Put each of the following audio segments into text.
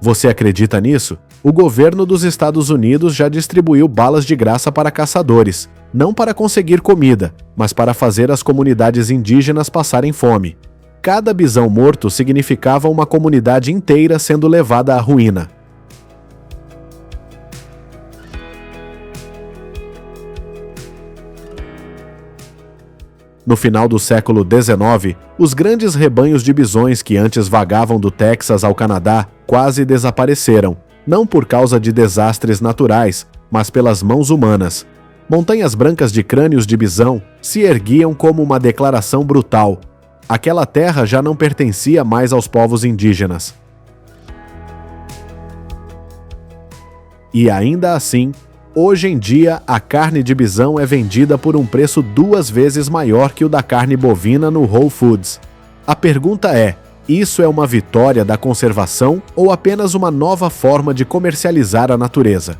Você acredita nisso? O governo dos Estados Unidos já distribuiu balas de graça para caçadores, não para conseguir comida, mas para fazer as comunidades indígenas passarem fome. Cada bisão morto significava uma comunidade inteira sendo levada à ruína. No final do século XIX, os grandes rebanhos de bisões que antes vagavam do Texas ao Canadá quase desapareceram, não por causa de desastres naturais, mas pelas mãos humanas. Montanhas brancas de crânios de bisão se erguiam como uma declaração brutal. Aquela terra já não pertencia mais aos povos indígenas. E ainda assim, hoje em dia, a carne de bisão é vendida por um preço 2 vezes maior que o da carne bovina no Whole Foods. A pergunta é: isso é uma vitória da conservação ou apenas uma nova forma de comercializar a natureza?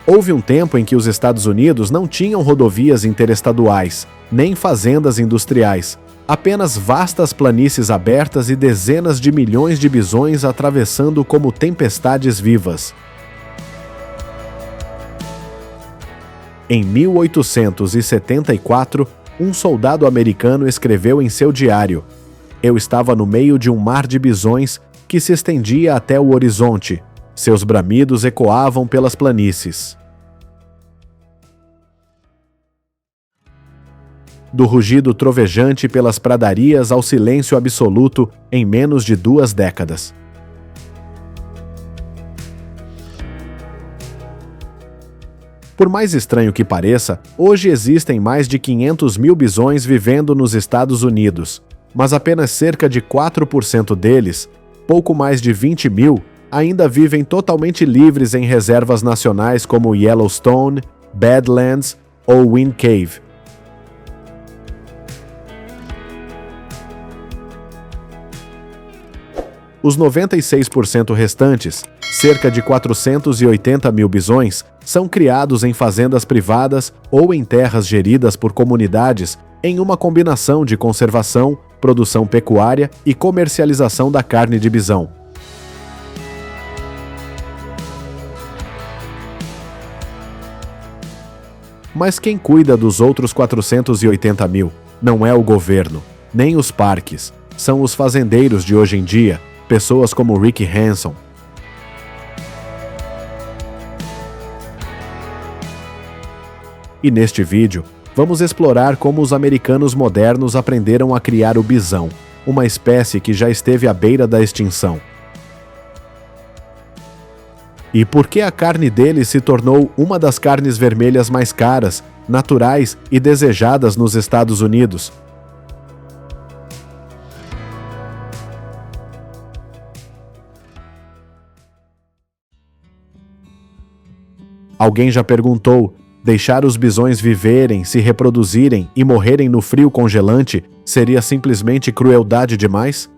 Houve um tempo em que os Estados Unidos não tinham rodovias interestaduais, nem fazendas industriais, apenas vastas planícies abertas e dezenas de milhões de bisões atravessando como tempestades vivas. Em 1874, um soldado americano escreveu em seu diário: "Eu estava no meio de um mar de bisões que se estendia até o horizonte. Seus bramidos ecoavam pelas planícies." Do rugido trovejante pelas pradarias ao silêncio absoluto em menos de 2 décadas. Por mais estranho que pareça, hoje existem mais de 500 mil bisões vivendo nos Estados Unidos, mas apenas cerca de 4% deles, pouco mais de 20 mil, ainda vivem totalmente livres em reservas nacionais como Yellowstone, Badlands ou Wind Cave. Os 96% restantes, cerca de 480 mil bisões, são criados em fazendas privadas ou em terras geridas por comunidades em uma combinação de conservação, produção pecuária e comercialização da carne de bisão. Mas quem cuida dos outros 480 mil? Não é o governo, nem os parques. São os fazendeiros de hoje em dia, pessoas como Rick Hanson. E neste vídeo, vamos explorar como os americanos modernos aprenderam a criar o bisão, uma espécie que já esteve à beira da extinção. E por que a carne dele se tornou uma das carnes vermelhas mais caras, naturais e desejadas nos Estados Unidos? Alguém já perguntou: deixar os bisões viverem, se reproduzirem e morrerem no frio congelante seria simplesmente crueldade demais?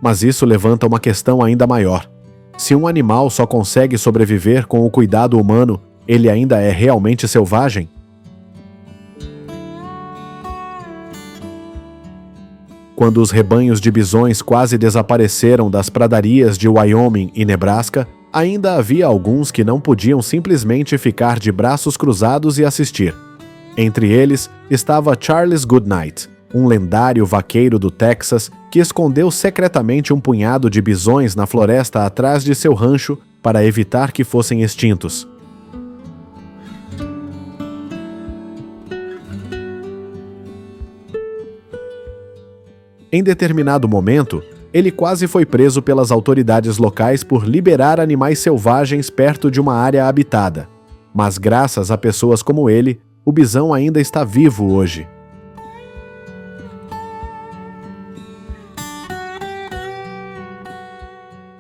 Mas isso levanta uma questão ainda maior. Se um animal só consegue sobreviver com o cuidado humano, ele ainda é realmente selvagem? Quando os rebanhos de bisões quase desapareceram das pradarias de Wyoming e Nebraska, ainda havia alguns que não podiam simplesmente ficar de braços cruzados e assistir. Entre eles estava Charles Goodnight, um lendário vaqueiro do Texas que escondeu secretamente um punhado de bisões na floresta atrás de seu rancho para evitar que fossem extintos. Em determinado momento, ele quase foi preso pelas autoridades locais por liberar animais selvagens perto de uma área habitada. Mas graças a pessoas como ele, o bisão ainda está vivo hoje.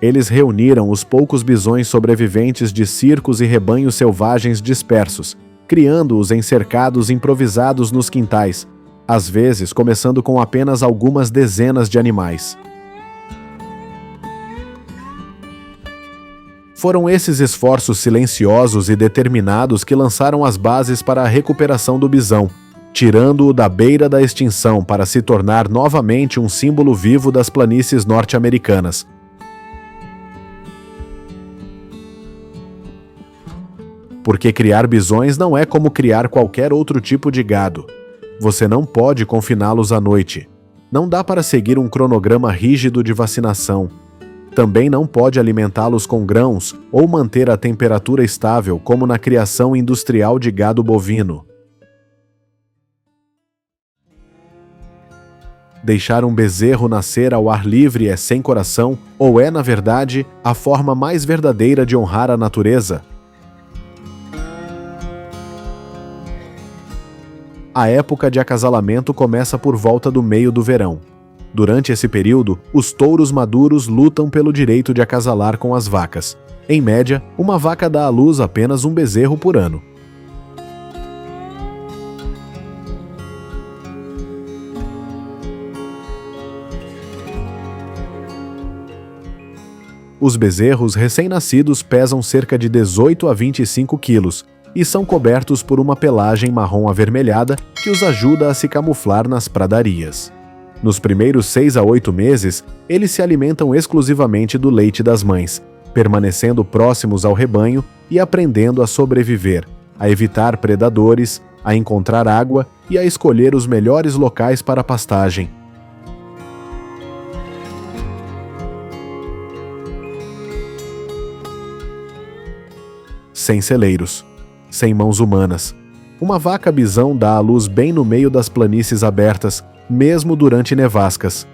Eles reuniram os poucos bisões sobreviventes de circos e rebanhos selvagens dispersos, criando-os em cercados improvisados nos quintais, às vezes começando com apenas algumas dezenas de animais. Foram esses esforços silenciosos e determinados que lançaram as bases para a recuperação do bisão, tirando-o da beira da extinção para se tornar novamente um símbolo vivo das planícies norte-americanas. Porque criar bisões não é como criar qualquer outro tipo de gado. Você não pode confiná-los à noite. Não dá para seguir um cronograma rígido de vacinação. Também não pode alimentá-los com grãos ou manter a temperatura estável como na criação industrial de gado bovino. Deixar um bezerro nascer ao ar livre é sem coração ou é, na verdade, a forma mais verdadeira de honrar a natureza? A época de acasalamento começa por volta do meio do verão. Durante esse período, os touros maduros lutam pelo direito de acasalar com as vacas. Em média, uma vaca dá à luz apenas um bezerro por ano. Os bezerros recém-nascidos pesam cerca de 18 a 25 quilos e são cobertos por uma pelagem marrom avermelhada que os ajuda a se camuflar nas pradarias. Nos primeiros 6 a 8 meses, eles se alimentam exclusivamente do leite das mães, permanecendo próximos ao rebanho e aprendendo a sobreviver, a evitar predadores, a encontrar água e a escolher os melhores locais para a pastagem. Sem celeiros, sem mãos humanas. Uma vaca bisão dá à luz bem no meio das planícies abertas, mesmo durante nevascas.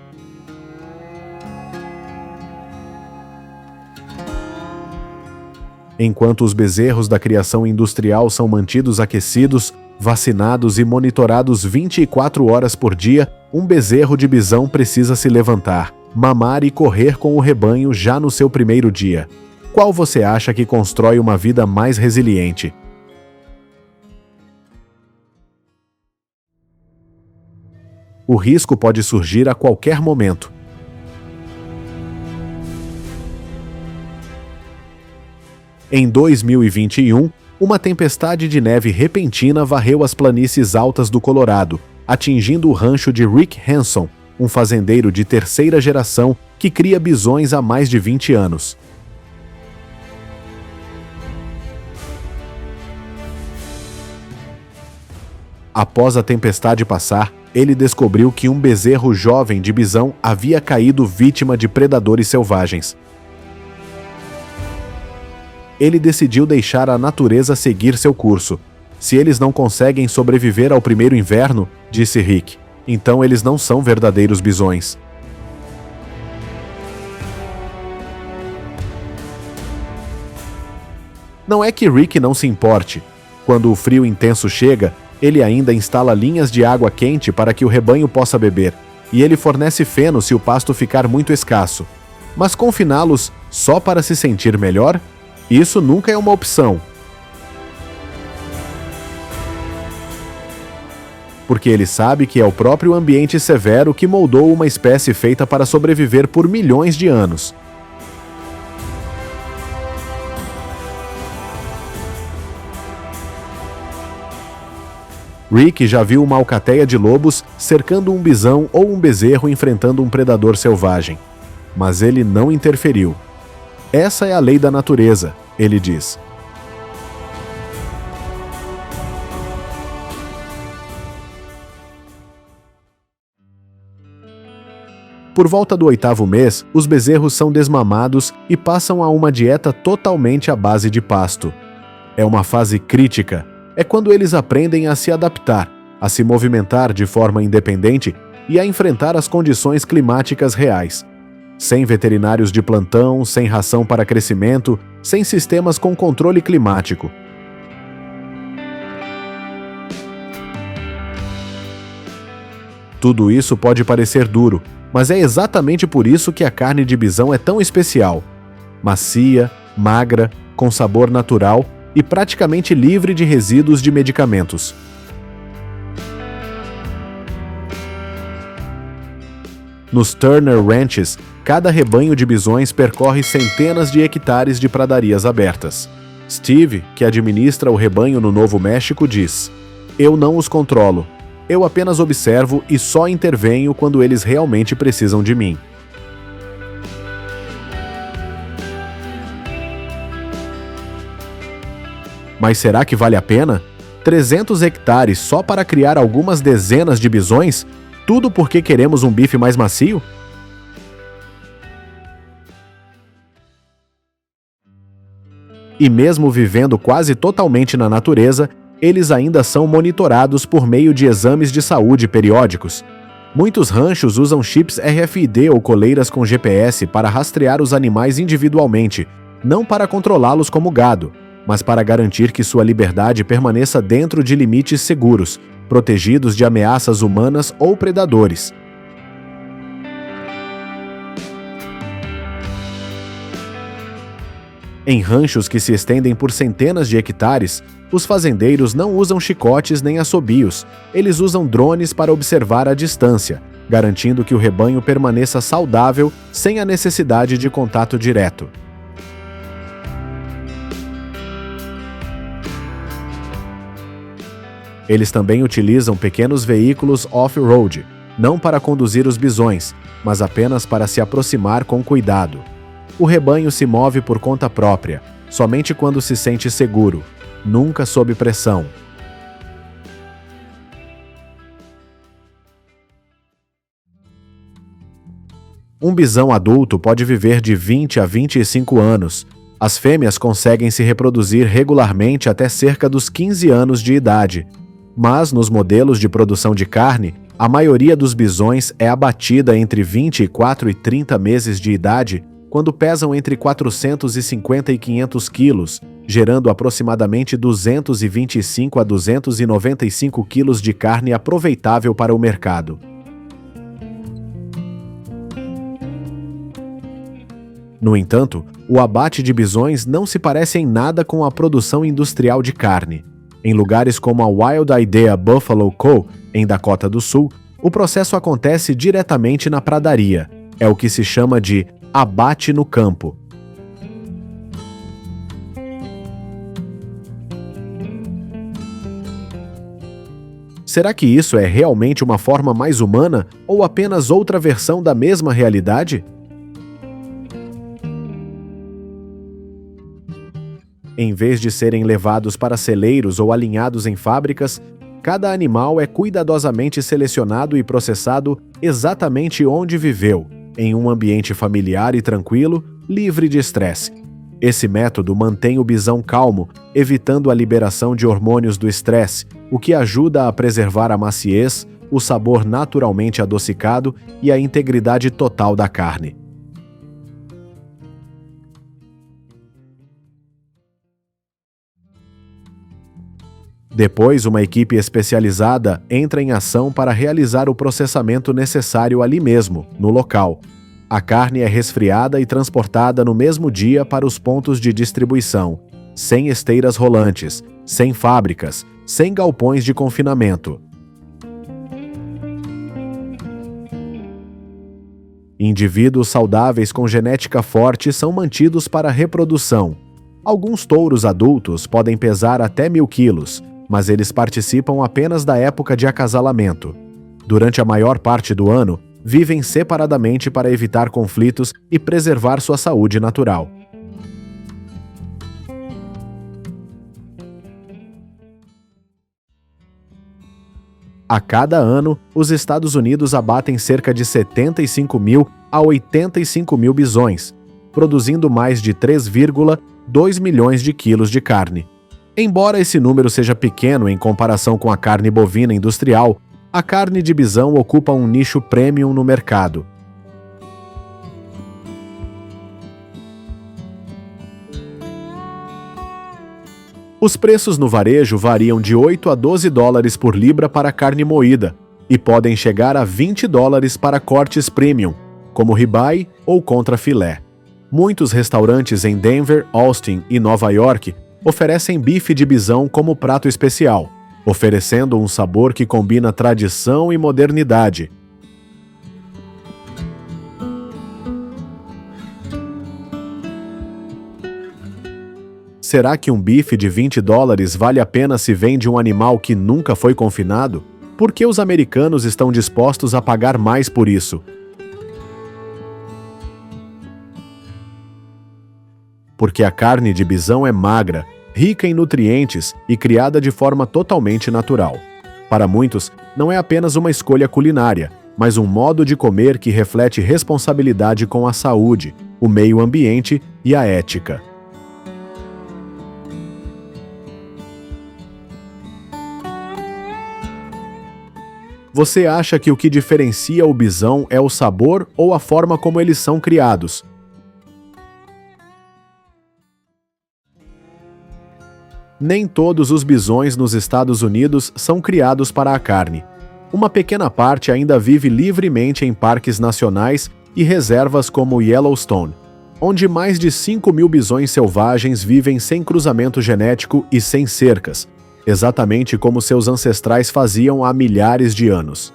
Enquanto os bezerros da criação industrial são mantidos aquecidos, vacinados e monitorados 24 horas por dia, um bezerro de bisão precisa se levantar, mamar e correr com o rebanho já no seu primeiro dia. Qual você acha que constrói uma vida mais resiliente? O risco pode surgir a qualquer momento. Em 2021, uma tempestade de neve repentina varreu as planícies altas do Colorado, atingindo o rancho de Rick Hanson, um fazendeiro de terceira geração que cria bisões há mais de 20 anos. Após a tempestade passar, ele descobriu que um bezerro jovem de bisão havia caído vítima de predadores selvagens. Ele decidiu deixar a natureza seguir seu curso. Se eles não conseguem sobreviver ao primeiro inverno, disse Rick, então eles não são verdadeiros bisões. Não é que Rick não se importe. Quando o frio intenso chega, ele ainda instala linhas de água quente para que o rebanho possa beber, e ele fornece feno se o pasto ficar muito escasso. Mas confiná-los só para se sentir melhor? Isso nunca é uma opção. Porque ele sabe que é o próprio ambiente severo que moldou uma espécie feita para sobreviver por milhões de anos. Rick já viu uma alcateia de lobos cercando um bisão ou um bezerro enfrentando um predador selvagem. Mas ele não interferiu. Essa é a lei da natureza, ele diz. Por volta do 8º mês, os bezerros são desmamados e passam a uma dieta totalmente à base de pasto. É uma fase crítica. É quando eles aprendem a se adaptar, a se movimentar de forma independente e a enfrentar as condições climáticas reais. Sem veterinários de plantão, sem ração para crescimento, sem sistemas com controle climático. Tudo isso pode parecer duro, mas é exatamente por isso que a carne de bisão é tão especial. Macia, magra, com sabor natural e praticamente livre de resíduos de medicamentos. Nos Turner Ranches, cada rebanho de bisões percorre centenas de hectares de pradarias abertas. Steve, que administra o rebanho no Novo México, diz: "Eu não os controlo. Eu apenas observo e só intervenho quando eles realmente precisam de mim. Mas será que vale a pena? 300 hectares só para criar algumas dezenas de bisões? Tudo porque queremos um bife mais macio? E mesmo vivendo quase totalmente na natureza, eles ainda são monitorados por meio de exames de saúde periódicos. Muitos ranchos usam chips RFID ou coleiras com GPS para rastrear os animais individualmente, não para controlá-los como gado, mas para garantir que sua liberdade permaneça dentro de limites seguros, protegidos de ameaças humanas ou predadores. Em ranchos que se estendem por centenas de hectares, os fazendeiros não usam chicotes nem assobios, eles usam drones para observar a distância, garantindo que o rebanho permaneça saudável sem a necessidade de contato direto. Eles também utilizam pequenos veículos off-road, não para conduzir os bisões, mas apenas para se aproximar com cuidado. O rebanho se move por conta própria, somente quando se sente seguro, nunca sob pressão. Um bisão adulto pode viver de 20 a 25 anos. As fêmeas conseguem se reproduzir regularmente até cerca dos 15 anos de idade. Mas, nos modelos de produção de carne, a maioria dos bisões é abatida entre 24 e 30 meses de idade, quando pesam entre 450 e 500 quilos, gerando aproximadamente 225 a 295 quilos de carne aproveitável para o mercado. No entanto, o abate de bisões não se parece em nada com a produção industrial de carne. Em lugares como a Wild Idea Buffalo Co., em Dakota do Sul, o processo acontece diretamente na pradaria. É o que se chama de abate no campo. Será que isso é realmente uma forma mais humana ou apenas outra versão da mesma realidade? Em vez de serem levados para celeiros ou alinhados em fábricas, cada animal é cuidadosamente selecionado e processado exatamente onde viveu, em um ambiente familiar e tranquilo, livre de estresse. Esse método mantém o bisão calmo, evitando a liberação de hormônios do estresse, o que ajuda a preservar a maciez, o sabor naturalmente adocicado e a integridade total da carne. Depois, uma equipe especializada entra em ação para realizar o processamento necessário ali mesmo, no local. A carne é resfriada e transportada no mesmo dia para os pontos de distribuição, sem esteiras rolantes, sem fábricas, sem galpões de confinamento. Indivíduos saudáveis com genética forte são mantidos para reprodução. Alguns touros adultos podem pesar até 1.000 quilos, mas eles participam apenas da época de acasalamento. Durante a maior parte do ano, vivem separadamente para evitar conflitos e preservar sua saúde natural. A cada ano, os Estados Unidos abatem cerca de 75.000 a 85.000 bisões, produzindo mais de 3,2 milhões de quilos de carne. Embora esse número seja pequeno em comparação com a carne bovina industrial, a carne de bisão ocupa um nicho premium no mercado. Os preços no varejo variam de 8 a 12 dólares por libra para carne moída e podem chegar a 20 dólares para cortes premium, como ribeye ou contrafilé. Muitos restaurantes em Denver, Austin e Nova York oferecem bife de bisão como prato especial, oferecendo um sabor que combina tradição e modernidade. Será que um bife de 20 dólares vale a pena se vem de um animal que nunca foi confinado? Por que os americanos estão dispostos a pagar mais por isso? Porque a carne de bisão é magra, rica em nutrientes e criada de forma totalmente natural. Para muitos, não é apenas uma escolha culinária, mas um modo de comer que reflete responsabilidade com a saúde, o meio ambiente e a ética. Você acha que o que diferencia o bisão é o sabor ou a forma como eles são criados? Nem todos os bisões nos Estados Unidos são criados para a carne. Uma pequena parte ainda vive livremente em parques nacionais e reservas como Yellowstone, onde mais de 5.000 bisões selvagens vivem sem cruzamento genético e sem cercas, exatamente como seus ancestrais faziam há milhares de anos.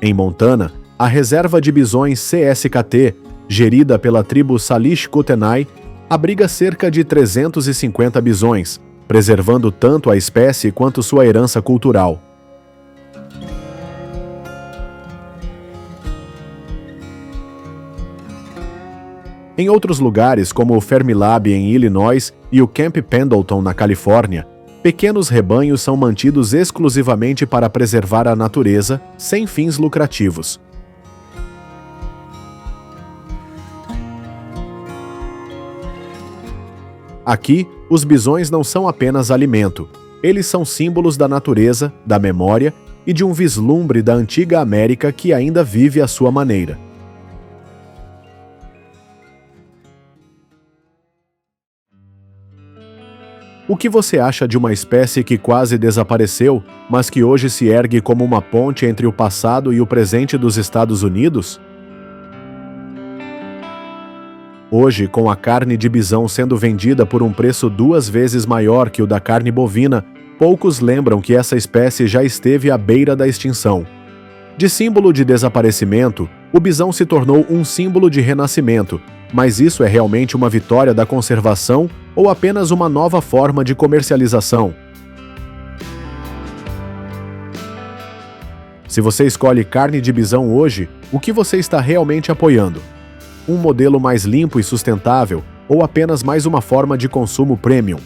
Em Montana, a reserva de bisões CSKT, gerida pela tribo Salish Kootenai, abriga cerca de 350 bisões, preservando tanto a espécie quanto sua herança cultural. Em outros lugares, como o Fermilab em Illinois e o Camp Pendleton na Califórnia, pequenos rebanhos são mantidos exclusivamente para preservar a natureza, sem fins lucrativos. Aqui, os bisões não são apenas alimento. Eles são símbolos da natureza, da memória e de um vislumbre da antiga América que ainda vive à sua maneira. O que você acha de uma espécie que quase desapareceu, mas que hoje se ergue como uma ponte entre o passado e o presente dos Estados Unidos? Hoje, com a carne de bisão sendo vendida por um preço 2 vezes maior que o da carne bovina, poucos lembram que essa espécie já esteve à beira da extinção. De símbolo de desaparecimento, o bisão se tornou um símbolo de renascimento, mas isso é realmente uma vitória da conservação ou apenas uma nova forma de comercialização? Se você escolhe carne de bisão hoje, o que você está realmente apoiando? Um modelo mais limpo e sustentável ou apenas mais uma forma de consumo premium?